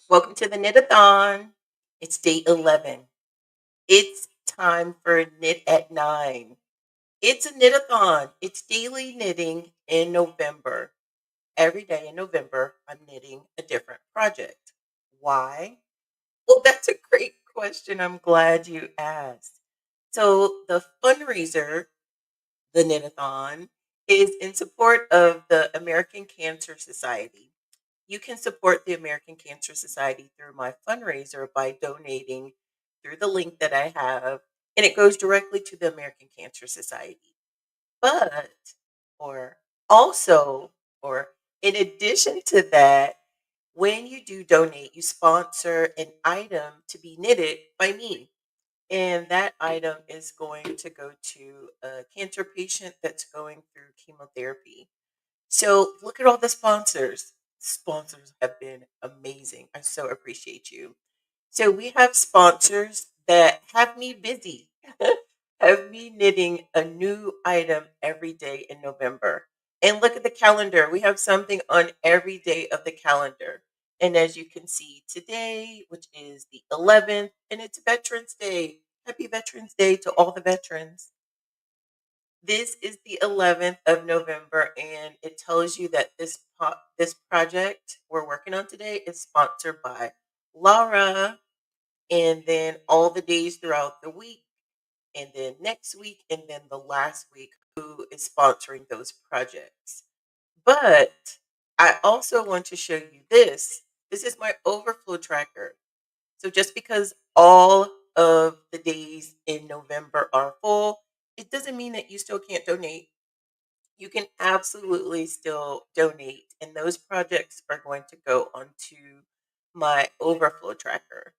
Welcome to the Knit-a-thon. It's day 11. It's time for Knit at 9. It's a knit-a-thon. It's daily knitting in November. Every day in November, I'm knitting a different project. Why? Well, that's a great question. I'm glad you asked. So, the fundraiser, the Knit-a-thon, is in support of the American Cancer Society. You can support the American Cancer Society through my fundraiser by donating through the link that I have, and it goes directly to the American Cancer Society. But, or also, or in addition to that, when you do donate, you sponsor an item to be knitted by me. And that item is going to go to a cancer patient that's going through chemotherapy. So look at all the sponsors. Sponsors have been amazing. I so appreciate you. So we have sponsors that have me busy, have me knitting a new item every day in November. And look at the calendar. We have something on every day of the calendar. And as you can see today, which is the 11th, and it's Veterans Day. Happy Veterans Day to all the veterans. This is the 11th of November, and it tells you that this project we're working on today is sponsored by Laura, and then all the days throughout the week, and then next week, and then the last week, who is sponsoring those projects. But I also want to show you this. This is my overflow tracker. So just because all of the days in November are full, it doesn't mean that you still can't donate. You can absolutely still donate, and those projects are going to go onto my overflow tracker.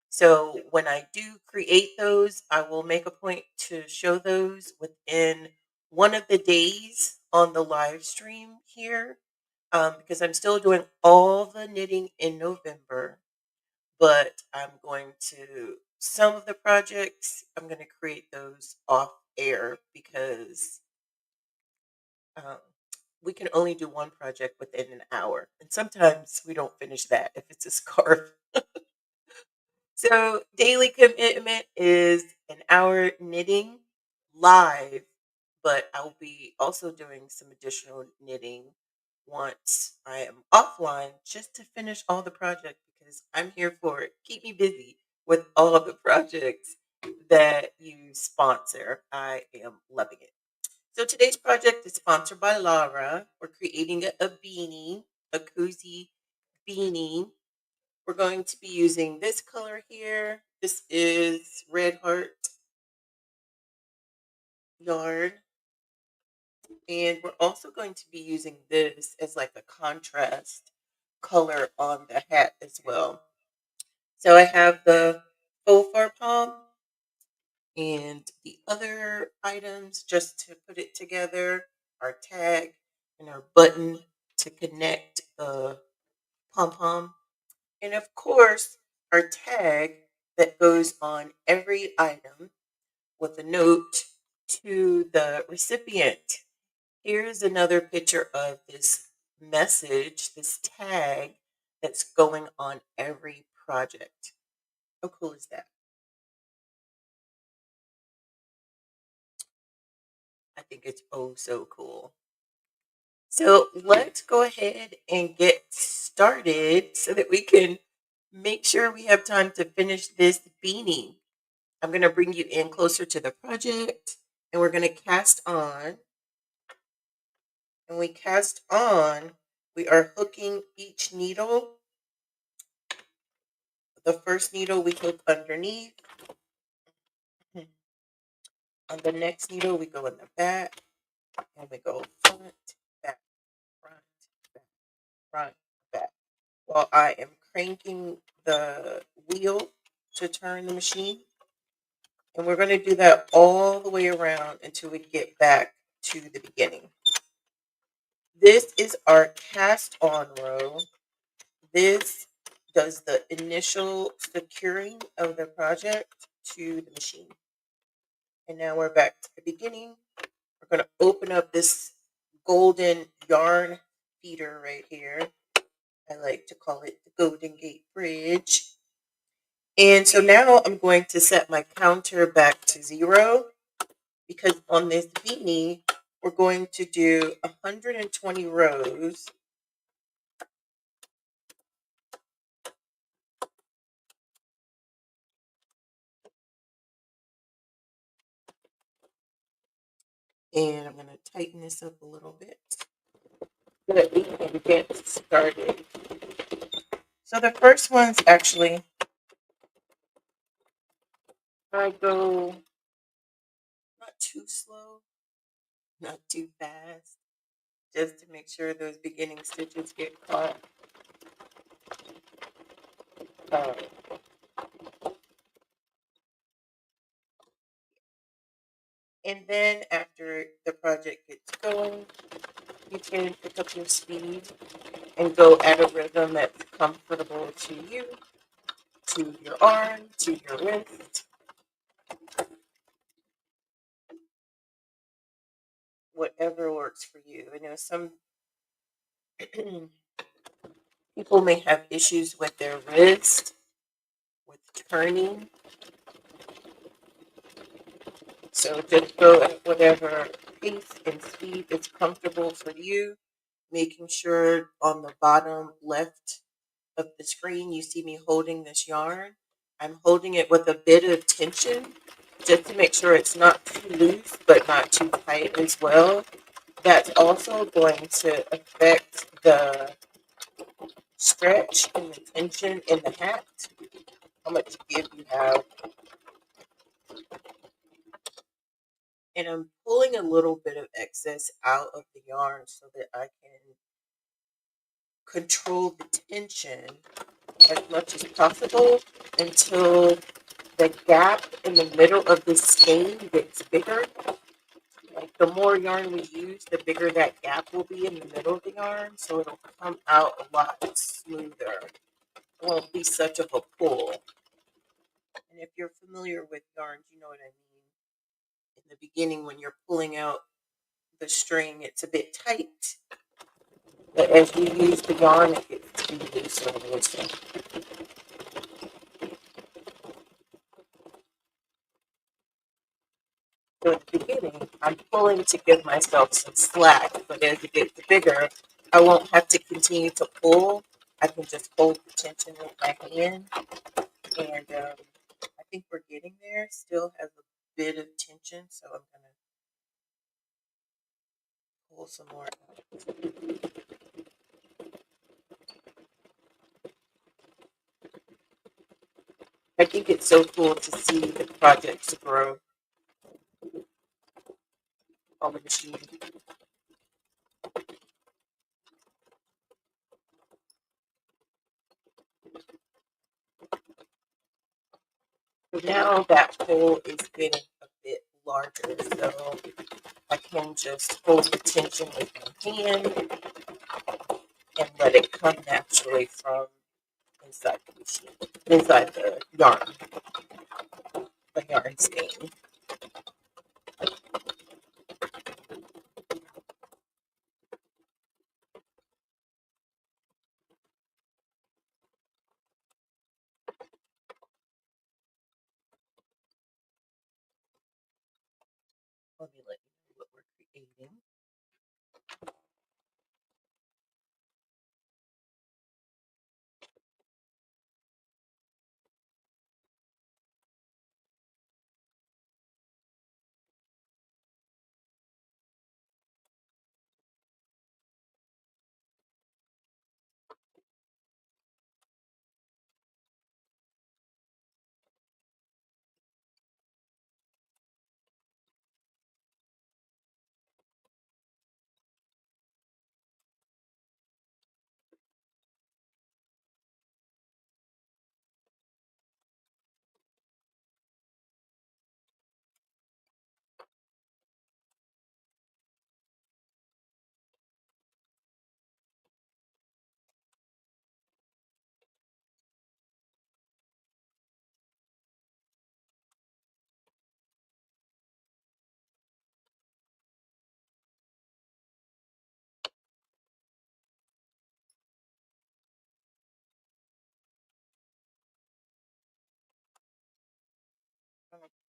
So when I do create those, I will make a point to show those within one of the days on the live stream here, because I'm still doing all the knitting in November, but I'm going to some of the projects, I'm going to create those off air because um, we can only do one project within an hour. And sometimes we don't finish that if it's a scarf. So, daily commitment is an hour knitting live, but I'll be also doing some additional knitting once I am offline just to finish all the projects because I'm here for it. Keep me busy with all of the projects that you sponsor. I am loving it. So today's project is sponsored by Laura. We're creating a beanie, a cozy beanie. We're going to be using this color here. This is Red Heart yarn. And we're also going to be using this as like a contrast color on the hat as well. So I have the faux fur palm and the other items just to put it together, our tag and our button to connect the pom pom. And of course, our tag that goes on every item with a note to the recipient. Here's another picture of this message, this tag that's going on every project. How cool is that? I think it's oh so cool. So let's go ahead and get started so that we can make sure we have time to finish this beanie. I'm going to bring you in closer to the project and we're going to cast on. And we cast on, we are hooking each needle. The first needle we hook underneath. On the next needle, we go in the back and we go front, back, front, back, front, back. While I am cranking the wheel to turn the machine. And we're going to do that all the way around until we get back to the beginning. This is our cast on row. This does the initial securing of the project to the machine. And now we're back to the beginning. We're going to open up this golden yarn feeder right here. I like to call it the Golden Gate Bridge. And so now I'm going to set my counter back to 0 because on this beanie, we're going to do 120 rows. And I'm going to tighten this up a little bit so that we can get started. So the first one's actually, I go not too slow, not too fast, just to make sure those beginning stitches get caught. Uh, and then after the project gets going, you can pick up your speed and go at a rhythm that's comfortable to you, to your arm, to your wrist, whatever works for you. I know some people may have issues with their wrist, with turning. So just go at whatever pace and speed is comfortable for you, making sure on the bottom left of the screen you see me holding this yarn. I'm holding it with a bit of tension just to make sure it's not too loose but not too tight as well. That's also going to affect the stretch and the tension in the hat, how much give you have. And I'm pulling a little bit of excess out of the yarn so that I can control the tension as much as possible until the gap in the middle of the skein gets bigger. Like the more yarn we use, the bigger that gap will be in the middle of the yarn, so it'll come out a lot smoother. It won't be such of a pull. And if you're familiar with yarns, you know what I mean. In the beginning, when you're pulling out the string, it's a bit tight. But as you use the yarn, it gets to be looser and looser. So at the beginning, I'm pulling to give myself some slack, but as it gets bigger, I won't have to continue to pull. I can just hold the tension with my hand, and I think we're getting there. Still has a bit of tension, so I'm gonna pull some more out. I think it's so cool to see the projects grow on the machine. So now that hole is getting a bit larger, so I can just hold the tension with my hand and let it come naturally from inside the machine, inside the yarn skein. Let me let you know what we're creating.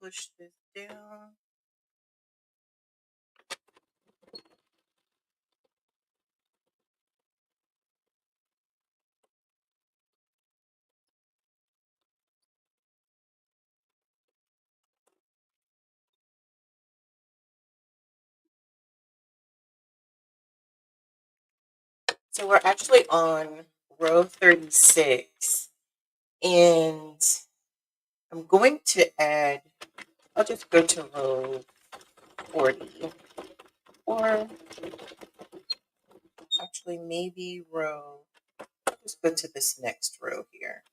Push this down. So we're actually on row 36, and I'm going to add, I'll just go to row 40, or actually maybe row, I'll just go to this next row here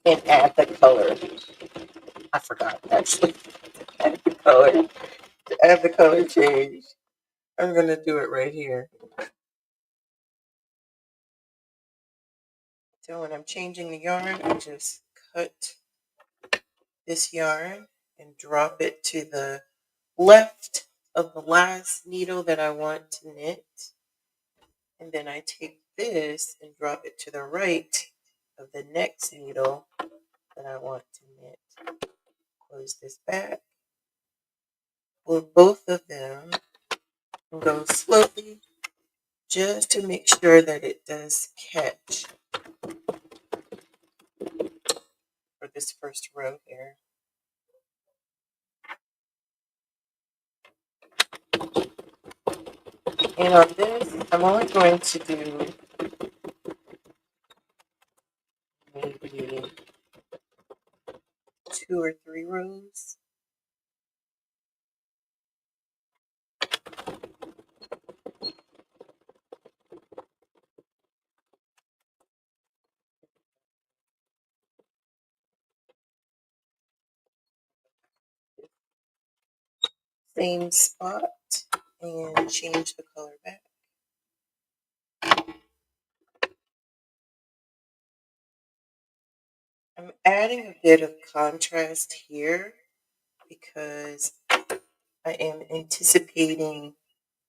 and add the color. I forgot actually, add the color, to add the color change. I'm going to do it right here. So when I'm changing the yarn, I just cut this yarn and drop it to the left of the last needle that I want to knit. And then I take this and drop it to the right of the next needle that I want to knit. Close this back. Pull both of them and go slowly just to make sure that it does catch for this first row here. And on this, I'm only going to do maybe 2 or 3 rows. Same spot and change the color back. I'm adding a bit of contrast here because I am anticipating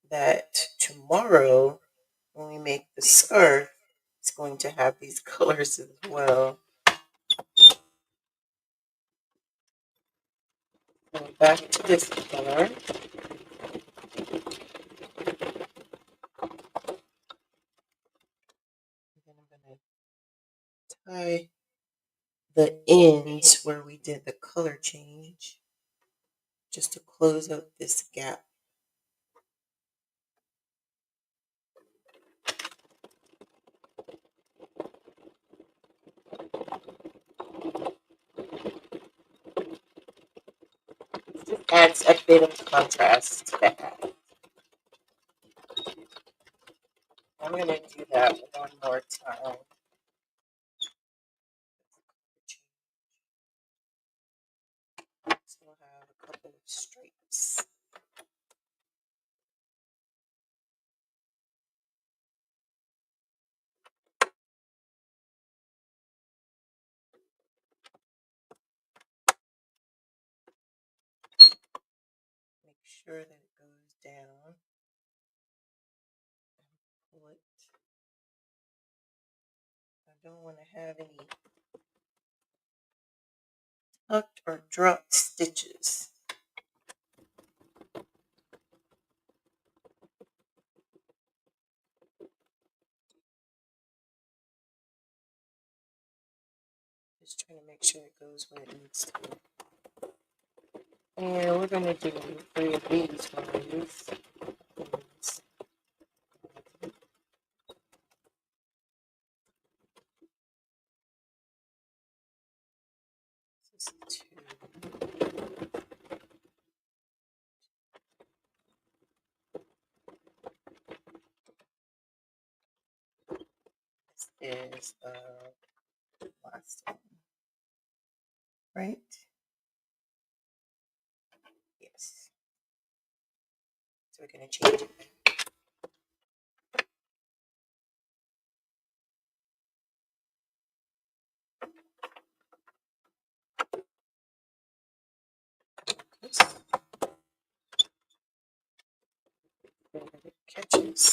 that tomorrow when we make the scarf, it's going to have these colors as well. So back to this color. And then I'm going to tie the ends where we did the color change just to close up this gap. Just adds a bit of contrast to that. I'm going to do that one more time. So we'll have a couple of stripes. Make sure that it goes down. Pull it. I don't want to have any tucked or dropped stitches. Just trying to make sure it goes where it needs to. And we're going to do 3 of these ones. This is 2. This is the last one. Right? Yes. So we're going to change it. Oops. It catches.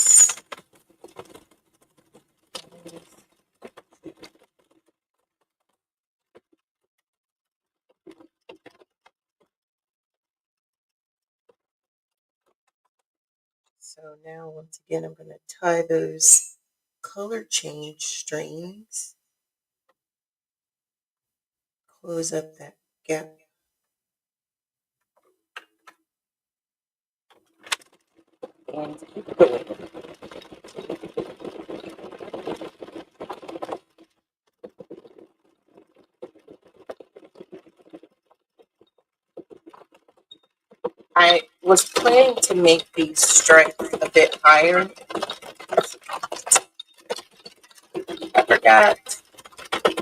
So now, once again, I'm going to tie those color change strings, close up that gap. And keep going. I was planning to make these stripes a bit higher. I forgot.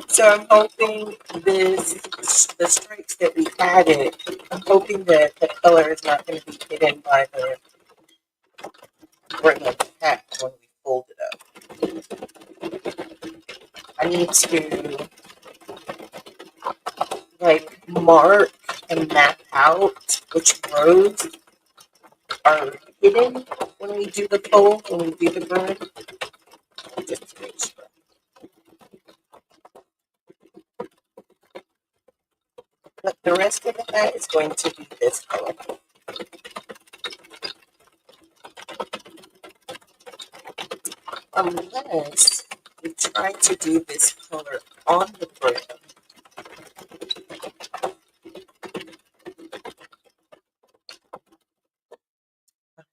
So I'm hoping the stripes that we added, I'm hoping that the color is not going to be hidden by the brim of the hat when we fold it up. I need to like mark and map out which rows are hidden when we do the fold, when we do the brim, just to make sure. But the rest of the hat is going to be this color. Unless we try to do this color on the brim.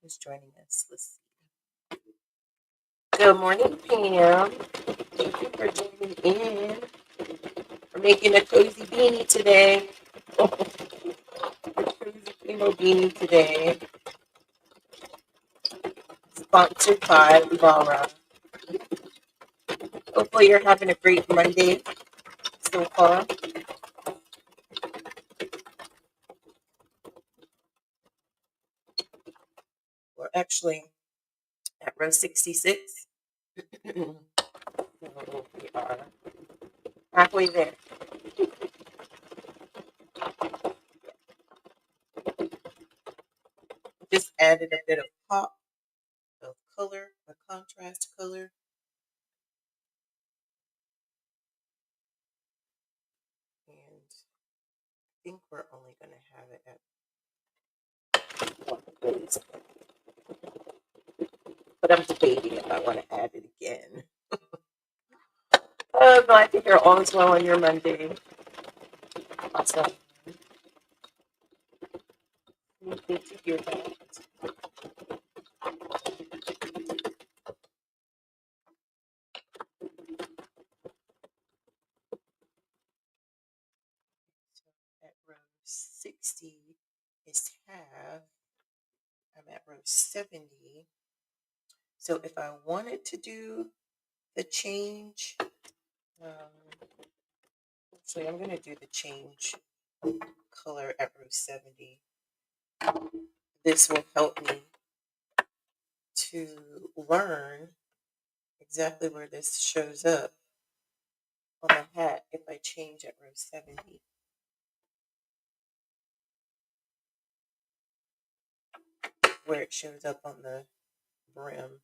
Who's joining us? Let's see. Good morning, Pam. Thank you for joining in. We're making a cozy beanie today. Cozy Kimo beanie today. Sponsored by Lara. Hopefully you're having a great Monday so far. We're actually at row 66. So we are halfway there. Just added a bit of pop of color, a contrast color. And I think we're only going to have it at one of those. But I'm debating if I want to add it again. Glad to hear all is well on your Monday. Awesome. Good to hear that. So at row 60 is half. I'm at row 70. So if I wanted to do the change, actually I'm going to do the change color at row 70. This will help me to learn exactly where this shows up on the hat if I change at row 70. Where it shows up on the brim.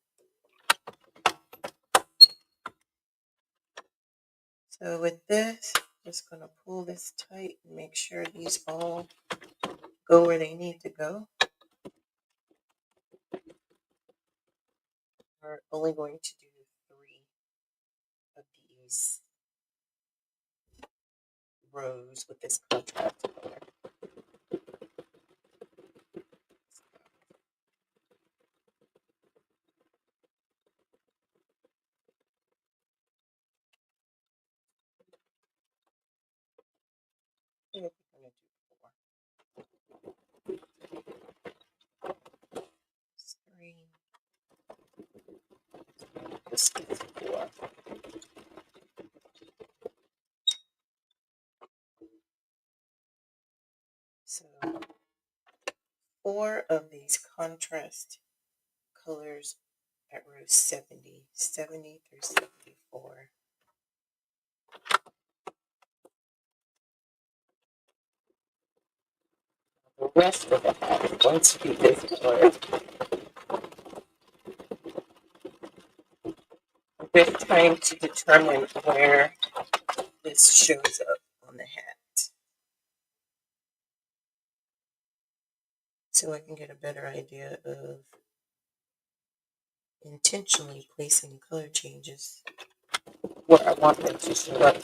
So with this, just going to pull this tight and make sure these all go where they need to go. We're only going to do 3 of these rows with this contrast color. I think we're going to do 4. It's 3. This is 4. So 4 of these contrast colors at row 70, 70 through 74. The rest of the hat is going to be this color. I'm just trying to determine where this shows up on the hat, so I can get a better idea of intentionally placing color changes where I want them to show up.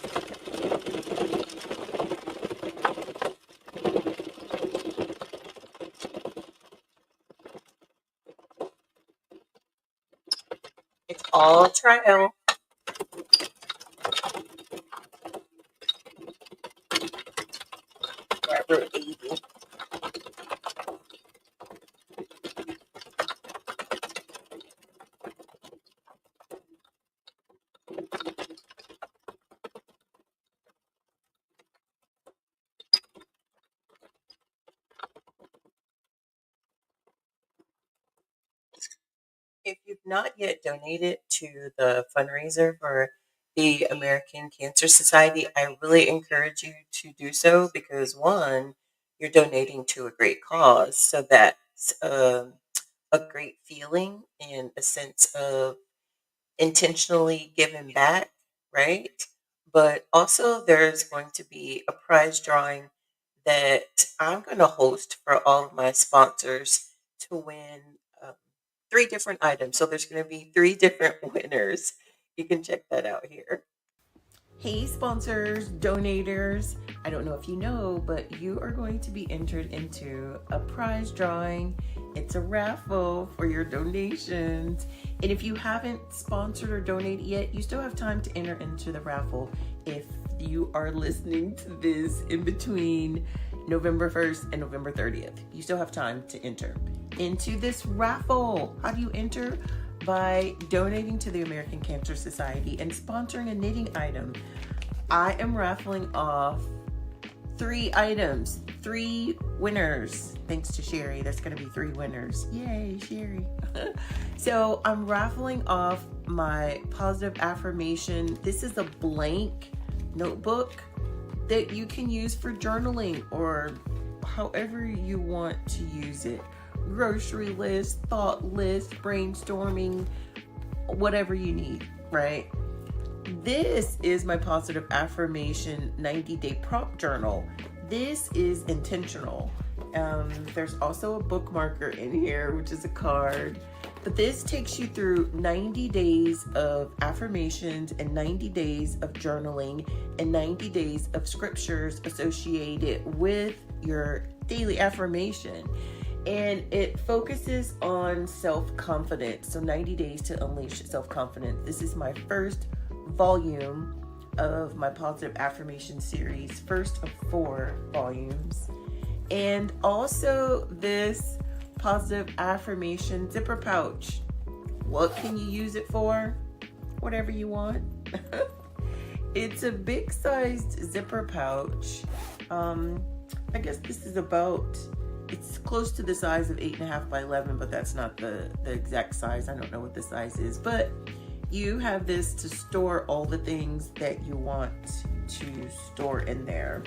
It's all trial. I wrote 80. If you've not yet donated to the fundraiser for the American Cancer Society, I really encourage you to do so because one, you're donating to a great cause. So that's a great feeling and a sense of intentionally giving back, right? But also, there's going to be a prize drawing that I'm going to host for all of my sponsors to win three different items. So there's going to be three different winners. You can check that out here. Hey, sponsors, donators. I don't know if you know, but you are going to be entered into a prize drawing. It's a raffle for your donations. And if you haven't sponsored or donated yet, you still have time to enter into the raffle if you are listening to this in between November 1st and November 30th. You still have time to enter into this raffle. How do you enter? By donating to the American Cancer Society and sponsoring a knitting item. I am raffling off three items, three winners. Thanks to Sherry, there's going to be three winners. Yay, Sherry. So I'm raffling off my positive affirmation. This is a blank notebook that you can use for journaling or however you want to use it. Grocery list, thought list, brainstorming, whatever you need, right? This is my positive affirmation 90-day prompt journal. This is intentional. There's also a bookmarker in here, which is a card. But this takes you through 90 days of affirmations and 90 days of journaling and 90 days of scriptures associated with your daily affirmation. And it focuses on self-confidence. So 90 days to unleash self-confidence. This is my first volume of my positive affirmation series, first of 4 volumes. And also this positive affirmation zipper pouch. What can you use it for? Whatever you want. It's a big sized zipper pouch. I guess this is about, it's close to the size of 8.5 by 11, but that's not the exact size. I don't know what the size is, but you have this to store all the things that you want to store in there.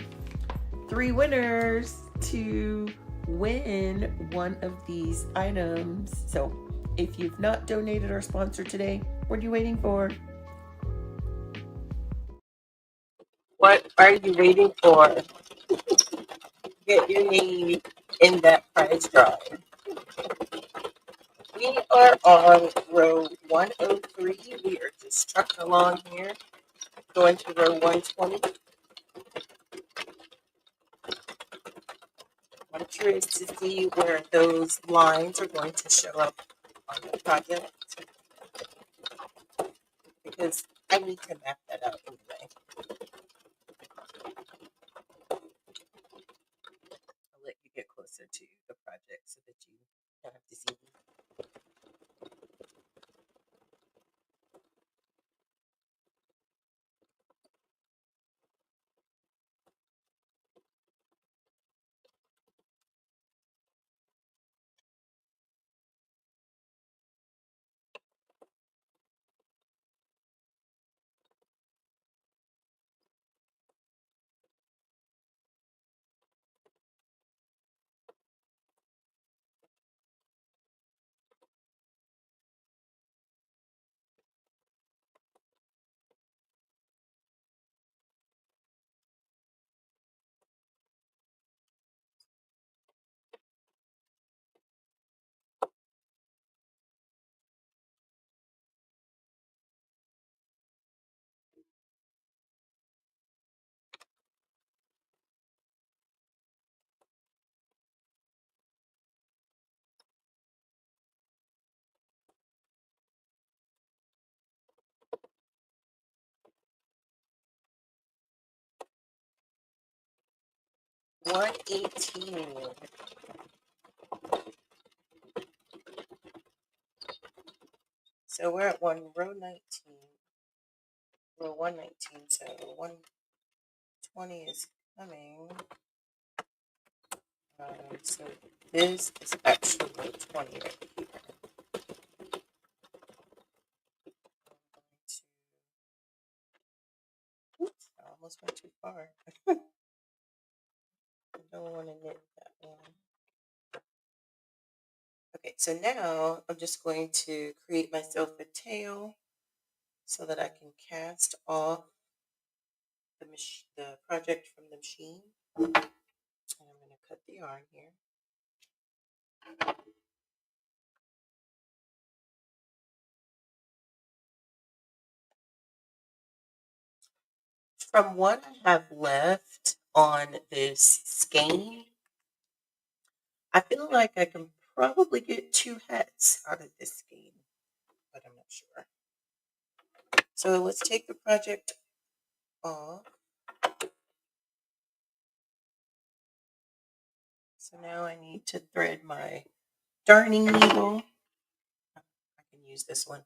3 winners to win one of these items. So if you've not donated or sponsored today, what are you waiting for? What are you waiting for? Get your name in that prize drawing. We are on row 103. We are just trucking along here, going to row 120. I'm curious to see where those lines are going to show up on the project because I need to map that out anyway. I'll let you get closer to the project so that you don't have to see me. 118. So we're at row 19. Row 119. So 120 is coming. So this is actually row 20 right here. Oops, I almost went too far. I don't want to knit that one. Okay, so now I'm just going to create myself a tail so that I can cast off the project from the machine. And I'm going to cut the yarn here. From what I have left on this skein, I feel like I can probably get 2 hats out of this skein, but I'm not sure. So let's take the project off. So now I need to thread my darning needle. I can use this one.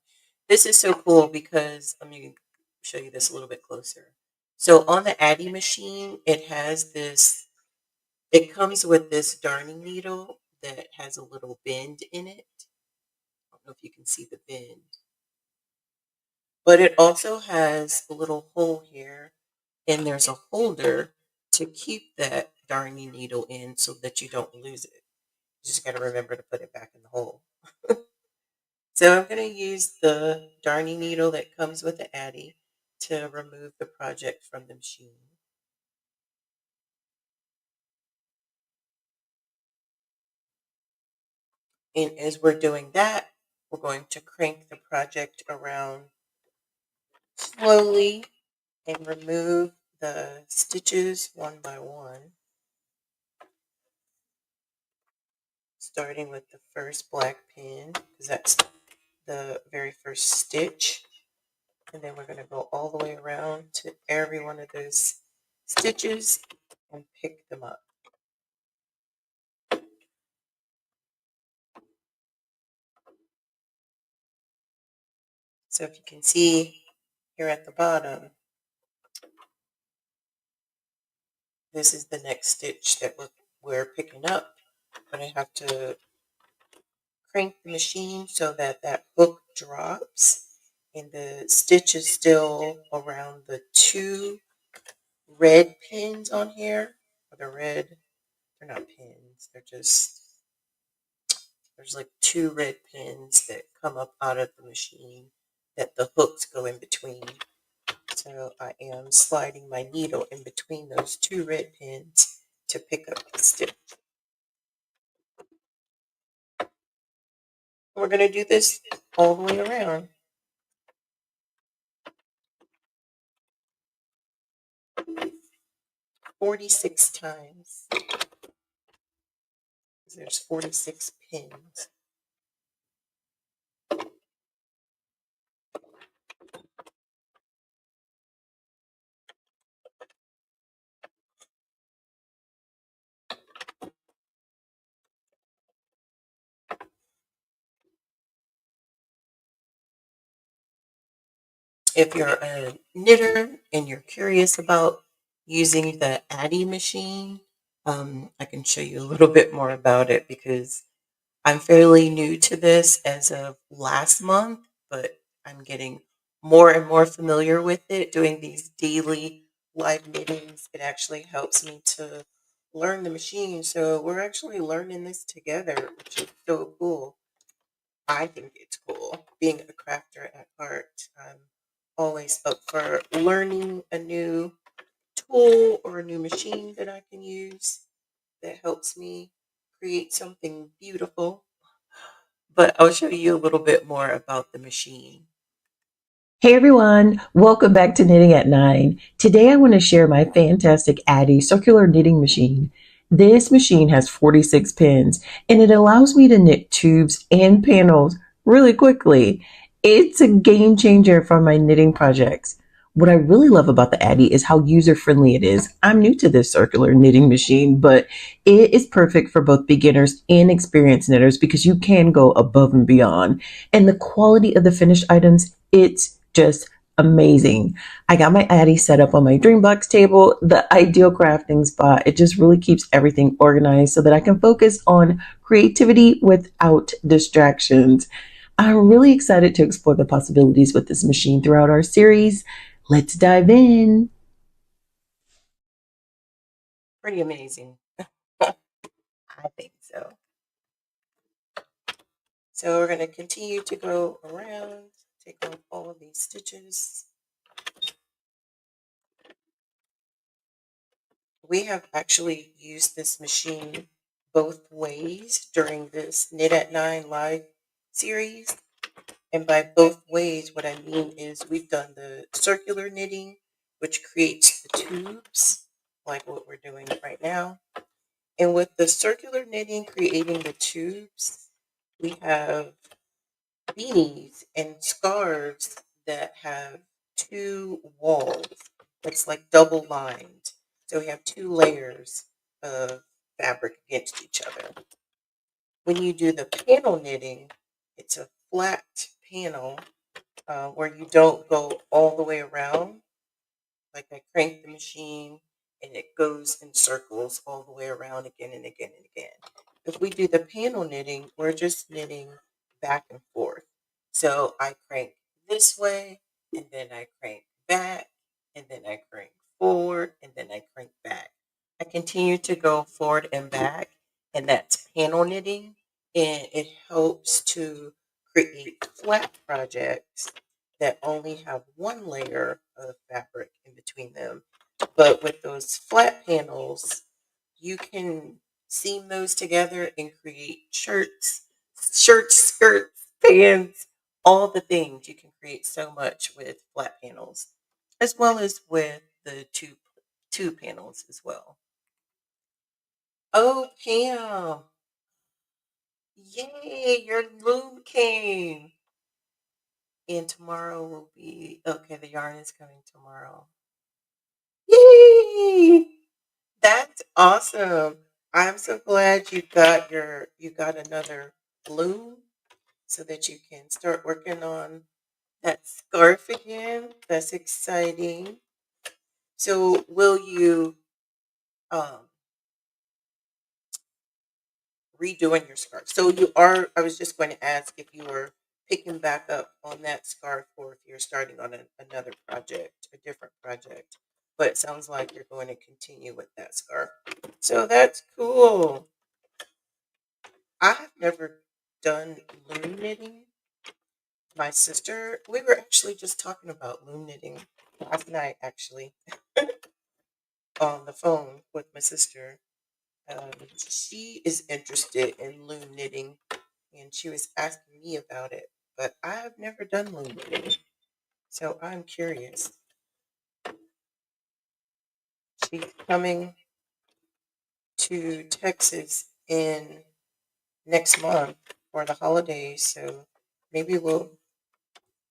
This is so cool because let me show you this a little bit closer. So on the Addi machine, it comes with this darning needle that has a little bend in it. I don't know if you can see the bend. But it also has a little hole here, and there's a holder to keep that darning needle in so that you don't lose it. You just got to remember to put it back in the hole. So I'm going to use the darning needle that comes with the Addi to remove the project from the machine. And as we're doing that, we're going to crank the project around slowly and remove the stitches one by one, starting with the first black pin, because that's the very first stitch. And then we're going to go all the way around to every one of those stitches and pick them up. So if you can see here at the bottom, this is the next stitch that we're picking up. But I have to crank the machine so that that hook drops and the stitch is still around the 2 red pins on here. They're not pins, there's like 2 red pins that come up out of the machine that the hooks go in between. So I am sliding my needle in between those 2 red pins to pick up the stitch. We're going to do this all the way around. 46 times. There's 46 pins. If you're a knitter and you're curious about using the Addi machine, I can show you a little bit more about it because I'm fairly new to this as of last month, but I'm getting more and more familiar with it. Doing these daily live knittings, it actually helps me to learn the machine. So we're actually learning this together, which is so cool. I think it's cool. Being a crafter at heart, I'm always up for learning a new tool or a new machine that I can use that helps me create something beautiful. But I'll show you a little bit more about the machine. Hey everyone, welcome back to Knitting at 9. Today I want to share my fantastic Addi circular knitting machine. This machine has 46 pins and it allows me to knit tubes and panels really quickly. It's a game changer for my knitting projects. What I really love about the Addy is how user friendly it is. I'm new to this circular knitting machine, but it is perfect for both beginners and experienced knitters because you can go above and beyond. And the quality of the finished items, it's just amazing. I got my Addy set up on my Dreambox table, the ideal crafting spot. It just really keeps everything organized so that I can focus on creativity without distractions. I'm really excited to explore the possibilities with this machine throughout our series. Let's dive in. Pretty amazing. I think so. So we're going to continue to go around, take off all of these stitches. We have actually used this machine both ways during this Knit at Nine live series. And by both ways, what I mean is we've done the circular knitting, which creates the tubes, like what we're doing right now. And with the circular knitting creating the tubes, we have beanies and scarves that have two walls. It's like double lined. So we have two layers of fabric against each other. When you do the panel knitting, it's a flat panel where you don't go all the way around. Like I crank the machine and it goes in circles all the way around again and again and again. If we do the panel knitting, we're just knitting back and forth. So I crank this way and then I crank back and then I crank forward and then I crank back. I continue to go forward and back, and that's panel knitting, and it helps to create flat projects that only have one layer of fabric in between them. But with those flat panels, you can seam those together and create shirts, skirts, pants, all the things. You can create so much with flat panels, as well as with the two panels as well. Oh, Pam. Yay, your loom came. And tomorrow will be okay, the yarn is coming tomorrow. Yay! That's awesome. I'm so glad you got another loom so that you can start working on that scarf again. That's exciting. So will you um redoing your scarf? So you are I was just going to ask if you were picking back up on that scarf or if you're starting on another project, a different project. But it sounds like you're going to continue with that scarf. So that's cool. I have never done loom knitting. My sister, we were actually just talking about loom knitting last night, actually, on the phone with my sister. She is interested in loom knitting, and she was asking me about it, but I have never done loom knitting, so I'm curious. She's coming to Texas in next month for the holidays, so maybe we'll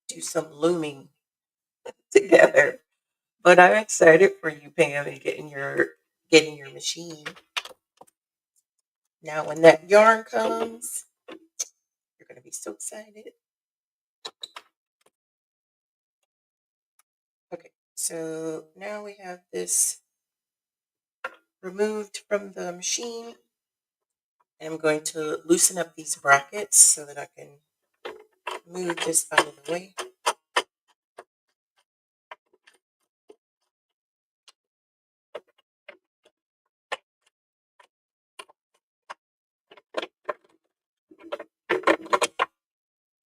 do some looming together. But I'm excited for you, Pam, and getting your machine. Now, when that yarn comes, you're gonna be so excited. Okay, so now we have this removed from the machine, and I'm going to loosen up these brackets so that I can move this out of the way.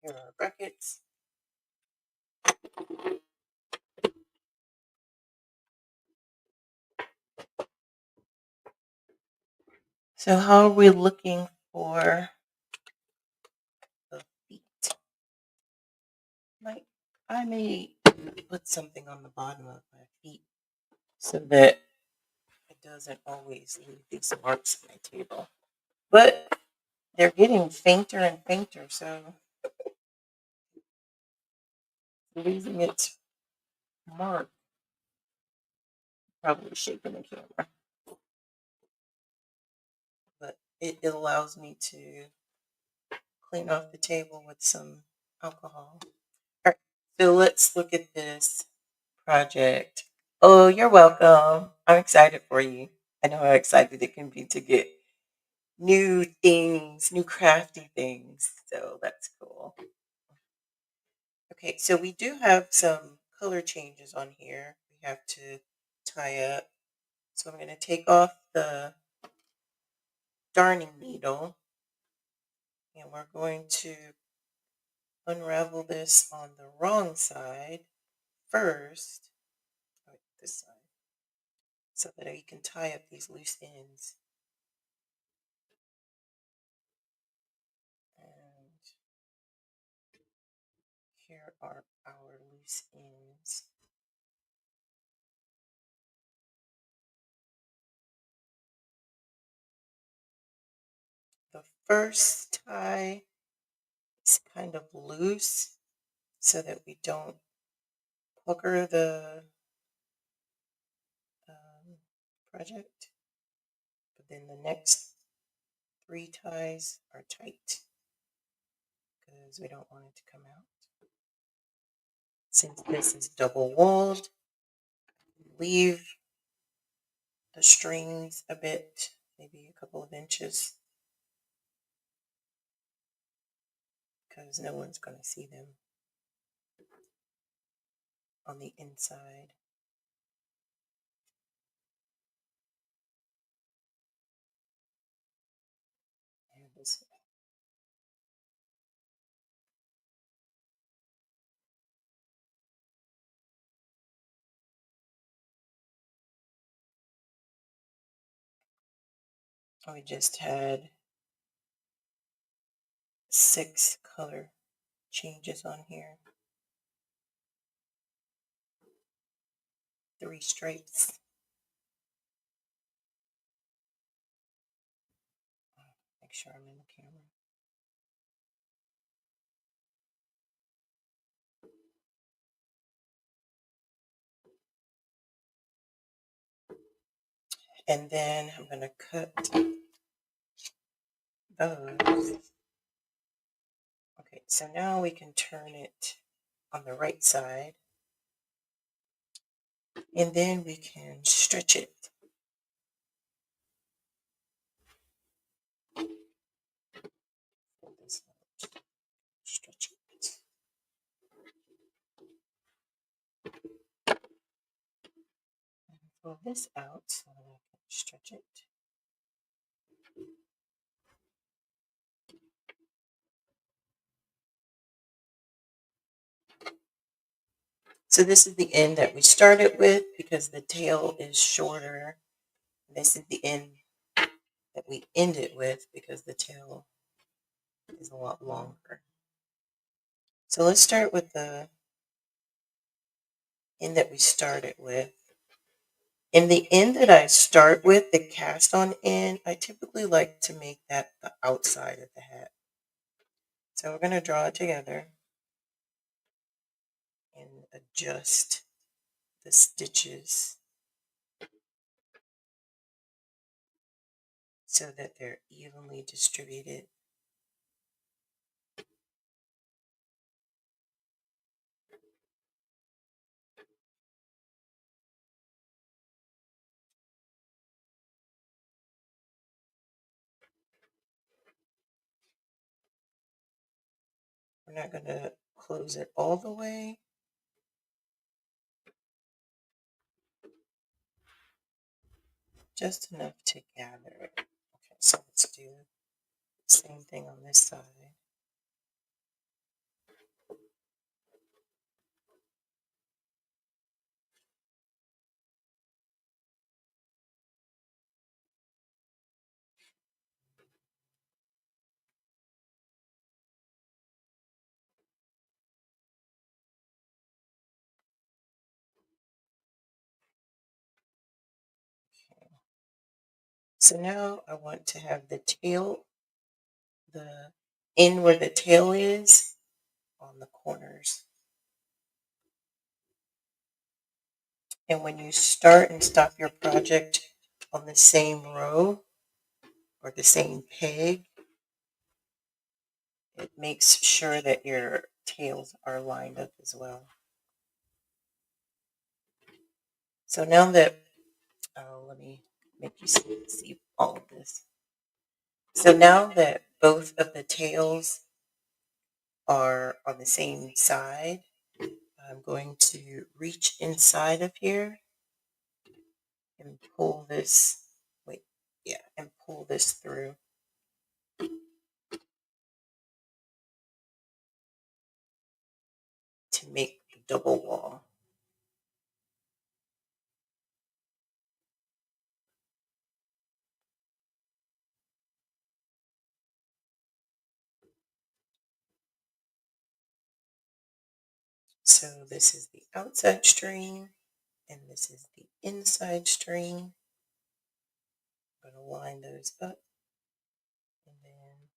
Here are our brackets. So how are we looking for the feet? Like, I may put something on the bottom of my feet so that it doesn't always leave these marks on my table. But they're getting fainter and fainter, so losing its mark. Probably shaking the camera, but it allows me to clean off the table with some alcohol. All right, so let's look at this project. Oh, you're welcome. I'm excited for you. I know how excited it can be to get new things, new crafty things. So that's cool. Okay, so we do have some color changes on here. We have to tie up. So I'm going to take off the darning needle and we're going to unravel this on the wrong side first. Oh, this side. So that we can tie up these loose ends. And here are our loose ends. The first tie is kind of loose so that we don't pucker the project. But then the next 3 ties are tight because we don't want it to come out. Since this is double walled, leave the strings a bit, maybe a couple of inches, because no one's going to see them on the inside. And this we just had 6 color changes on here. 3 stripes. Make sure I'm in the camera. And then I'm going to cut those. Okay, so now we can turn it on the right side. And then we can stretch it. Stretch it. Pull this out so that I can stretch it. So this is the end that we started with because the tail is shorter. This is the end that we ended with because the tail is a lot longer. So let's start with the end that we started with. In the end that I start with, the cast on end, I typically like to make that the outside of the hat. So we're going to draw it together and adjust the stitches so that they're evenly distributed. We're not going to close it all the way. Just enough to gather it. Okay, so let's do the same thing on this side. Okay. So now I want to have the tail, the end where the tail is, on the corners. And when you start and stop your project on the same row or the same peg, it makes sure that your tails are lined up as well. So now that, let me make you see all of this. So now that both of the tails are on the same side, I'm going to reach inside of here and pull this, wait, yeah, and pull this through to make the double wall. So this is the outside string and this is the inside string. I'm going to line those up and then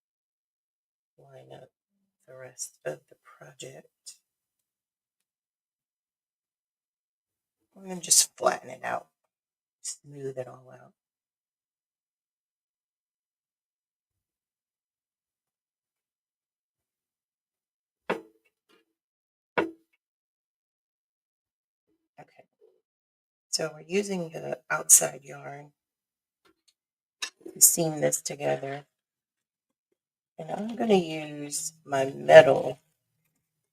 line up the rest of the project. I'm going to just flatten it out, smooth it all out. Okay, so we're using the outside yarn to seam this together. And I'm going to use my metal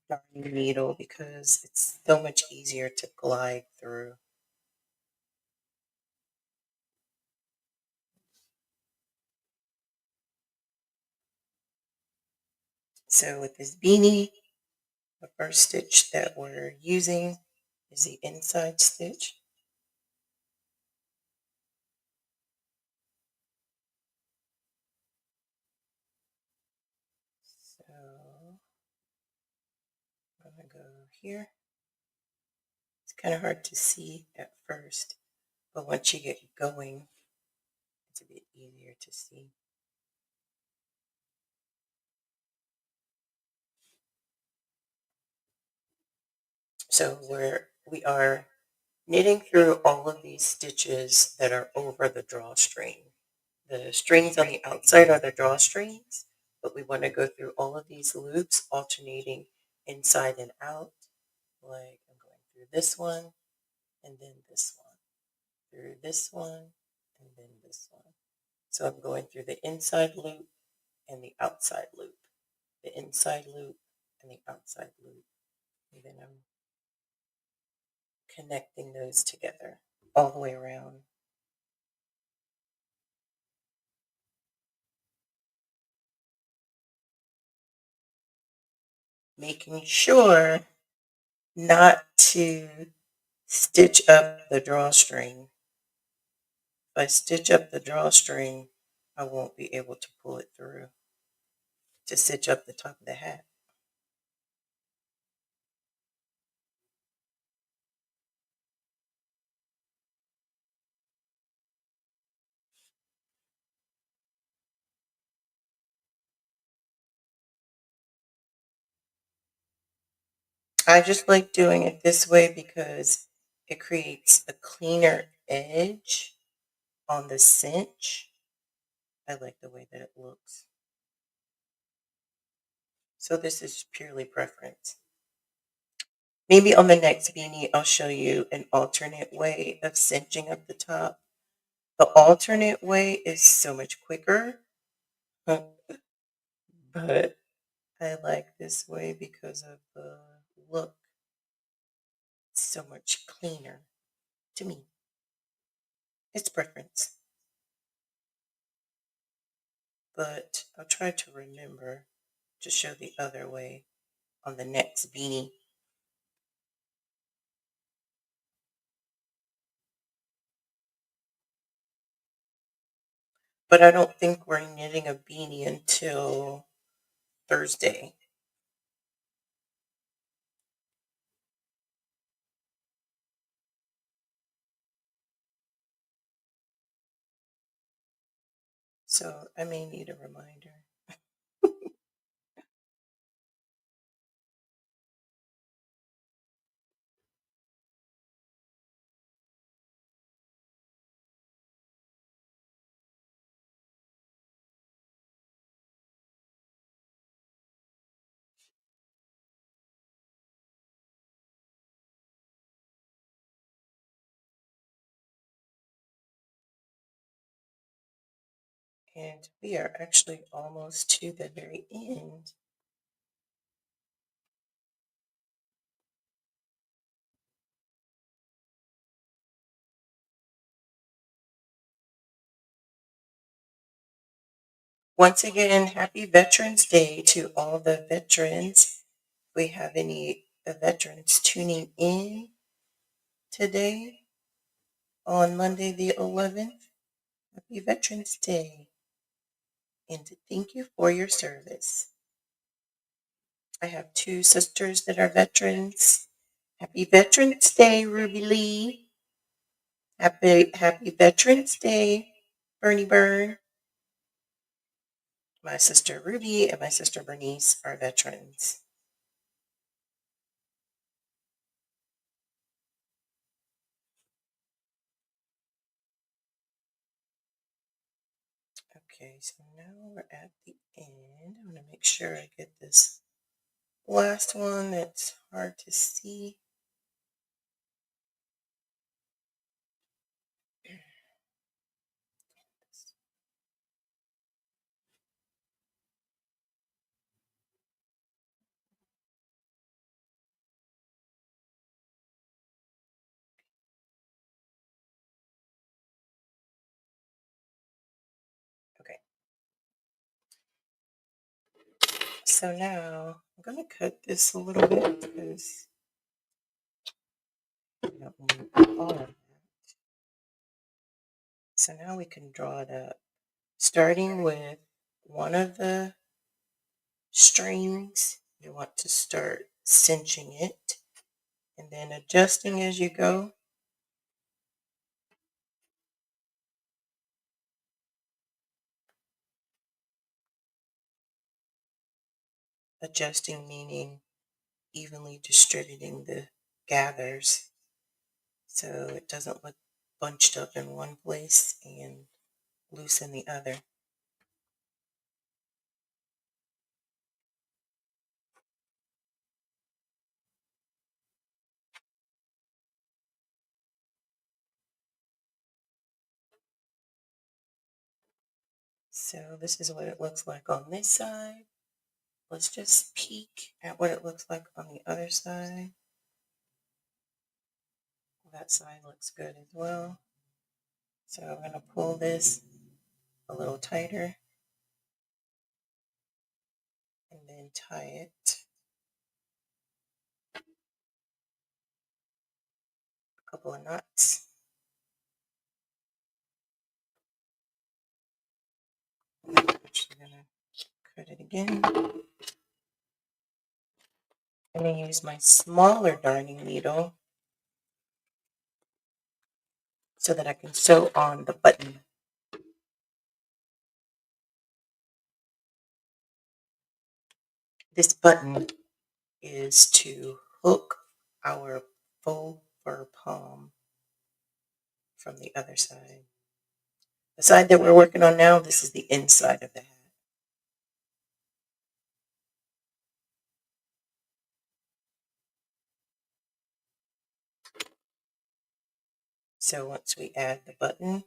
darning needle because it's so much easier to glide through. So with this beanie, the first stitch that we're using is the inside stitch. So I'm going to go here. It's kind of hard to see at first, but once you get going, it's a bit easier to see. So we are knitting through all of these stitches that are over the drawstring. The strings on the outside are the drawstrings, but we want to go through all of these loops alternating inside and out. Like I'm going through this one and then this one, through this one and then this one. So I'm going through the inside loop and the outside loop, the inside loop and the outside loop. And then I'm connecting those together all the way around. Making sure not to stitch up the drawstring. If I stitch up the drawstring, I won't be able to pull it through to stitch up the top of the hat. I just like doing it this way because it creates a cleaner edge on the cinch. I like the way that it looks. So this is purely preference. Maybe on the next beanie, I'll show you an alternate way of cinching up the top. The alternate way is so much quicker, but I like this way because of the look. It's so much cleaner to me. It's preference. But I'll try to remember to show the other way on the next beanie. But I don't think we're knitting a beanie until Thursday. So I may need a reminder. And we are actually almost to the very end. Once again, happy Veterans Day to all the veterans. If we have any veterans tuning in today on Monday the 11th, happy Veterans Day. And thank you for your service. I have two sisters that are veterans. Happy Veterans Day, Ruby Lee. Happy Veterans Day, Bernie Byrne. My sister Ruby and my sister Bernice are veterans. Okay, so now we're at the end. I'm going to make sure I get this last one that's hard to see. Okay, so now I'm going to cut this a little bit because I don't need all of that. So now we can draw it up, starting with one of the strings. You want to start cinching it and then adjusting as you go. Adjusting meaning evenly distributing the gathers so it doesn't look bunched up in one place and loose in the other. So this is what it looks like on this side. Let's just peek at what it looks like on the other side. That side looks good as well. So I'm going to pull this a little tighter and then tie it a couple of knots. I'm actually going to cut it again. I'm going to use my smaller darning needle so that I can sew on the button. This button is to hook our faux fur palm from the other side. The side that we're working on now, this is the inside of the hat. So once we add the button,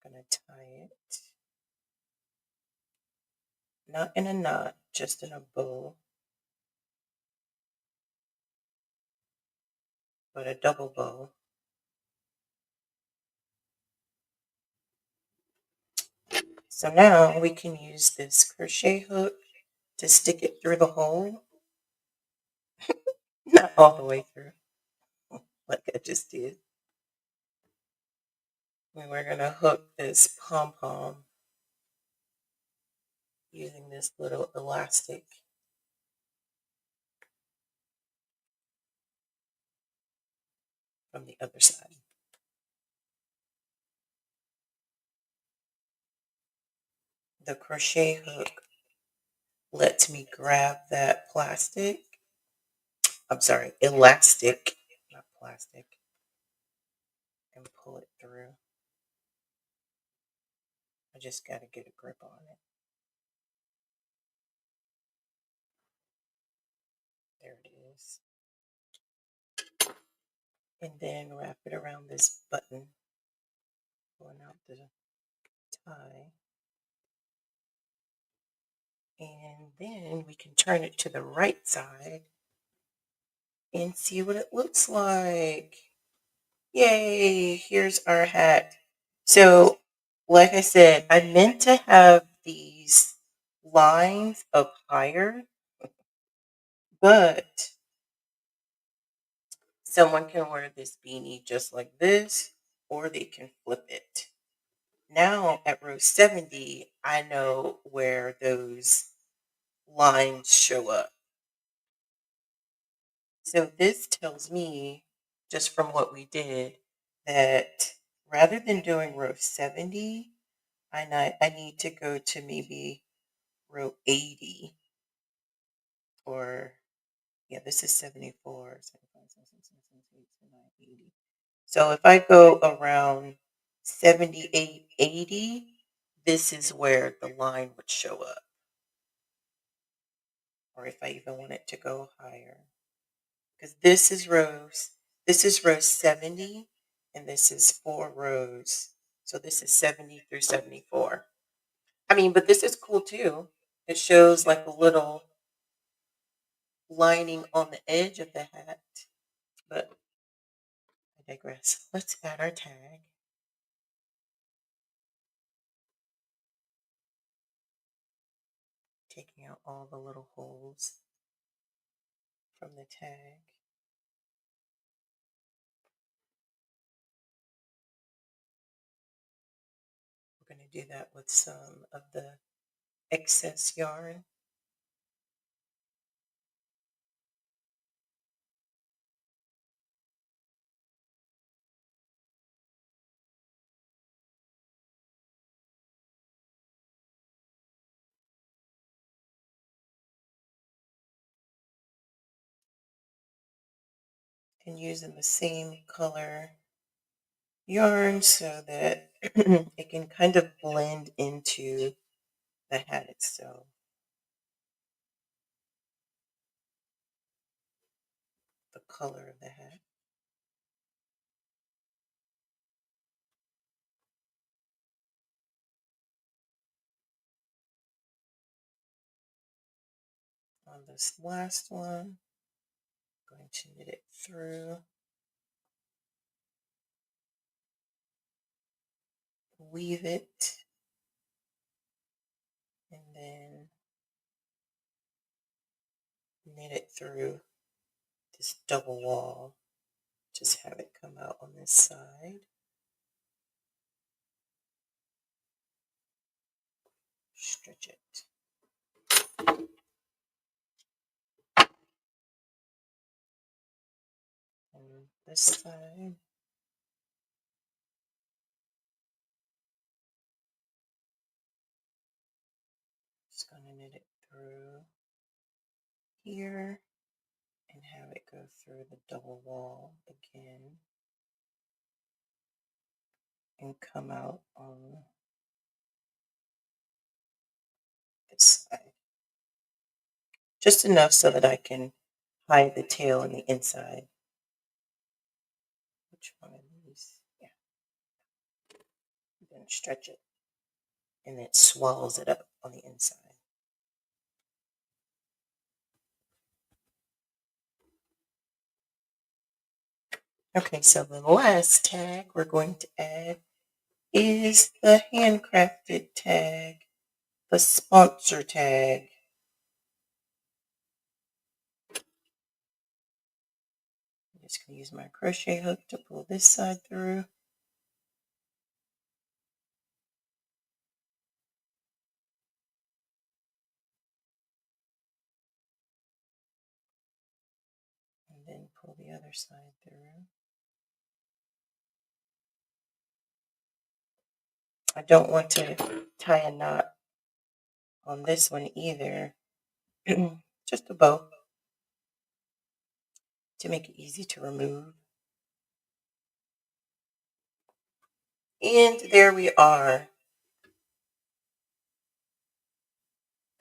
I'm going to tie it, not in a knot, just in a bow, but a double bow. So now we can use this crochet hook to stick it through the hole. Not all the way through, like I just did. And we're going to hook this pom-pom using this little elastic. From the other side. The crochet hook lets me grab that elastic, not plastic, and pull it through. I just got to get a grip on it. There it is. And then wrap it around this button, pulling out the tie. And then we can turn it to the right side and see what it looks like. Yay, here's our hat. So, like I said, I meant to have these lines up higher, but someone can wear this beanie just like this, or they can flip it. Now at row 70, I know where those lines show up. So this tells me, just from what we did, that rather than doing row 70, I need to go to maybe row 80, or yeah, this is 74, 75, 76, 77, 78, 79, 80. So if I go around 78, 80, this is where the line would show up. Or if I even want it to go higher. Because this is row 70, and this is 4 rows. So this is 70 through 74. I mean, but this is cool too. It shows like a little lining on the edge of the hat. But I digress. Let's add our tag. Taking out all the little holes from the tag. We're going to do that with some of the excess yarn. And using the same color yarn so that it can kind of blend into the hat itself. The color of the hat. On this last one, I'm going to knit it through, weave it, and then knit it through this double wall. Just have it come out on this side. Stretch it. And this side. Just going to knit it through here and have it go through the double wall again and come out on this side. Just enough so that I can hide the tail on the inside. Which one of these? Yeah. Then stretch it, and it swallows it up on the inside. Okay, so the last tag we're going to add is the handcrafted tag, the sponsor tag. I'm just going to use my crochet hook to pull this side through. And then pull the other side through. I don't want to tie a knot on this one either. Just a bow to make it easy to remove. And there we are.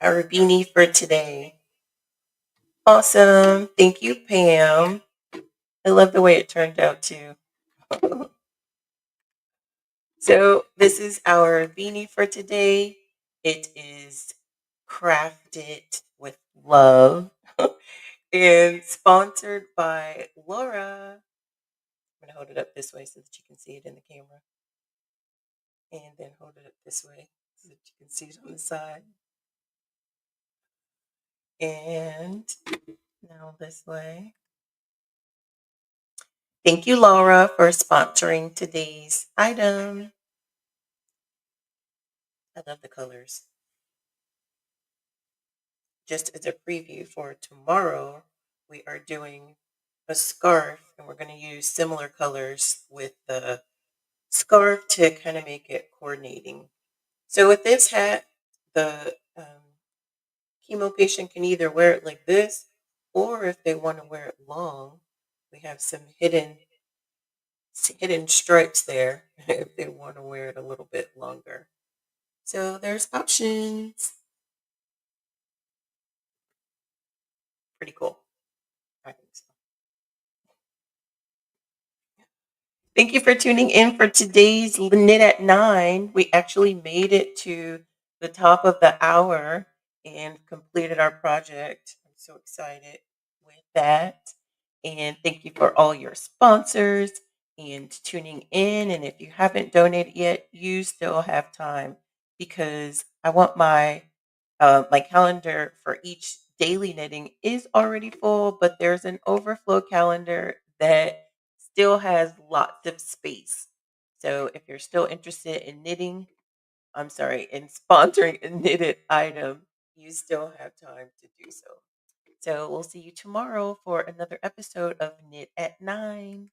Our beanie for today. Awesome. Thank you, Pam. I love the way it turned out too. So this is our beanie for today. It is crafted with love and sponsored by Laura. I'm gonna hold it up this way so that you can see it in the camera, and then hold it up this way so that you can see it on the side, and now this way. Thank you, Laura, for sponsoring today's item. I love the colors. Just as a preview for tomorrow, we are doing a scarf and we're going to use similar colors with the scarf to kind of make it coordinating. So with this hat, the chemo patient can either wear it like this, or if they want to wear it long, we have some hidden stripes there if they want to wear it a little bit longer. So there's options. Pretty cool. I think so. Thank you for tuning in for today's Knit at 9. We actually made it to the top of the hour and completed our project. I'm so excited with that. And thank you for all your sponsors and tuning in. And if you haven't donated yet, you still have time because I want my calendar for each daily knitting is already full, but there's an overflow calendar that still has lots of space. So if you're still interested in knitting, I'm sorry, in sponsoring a knitted item, you still have time to do so. So we'll see you tomorrow for another episode of Knit at 9.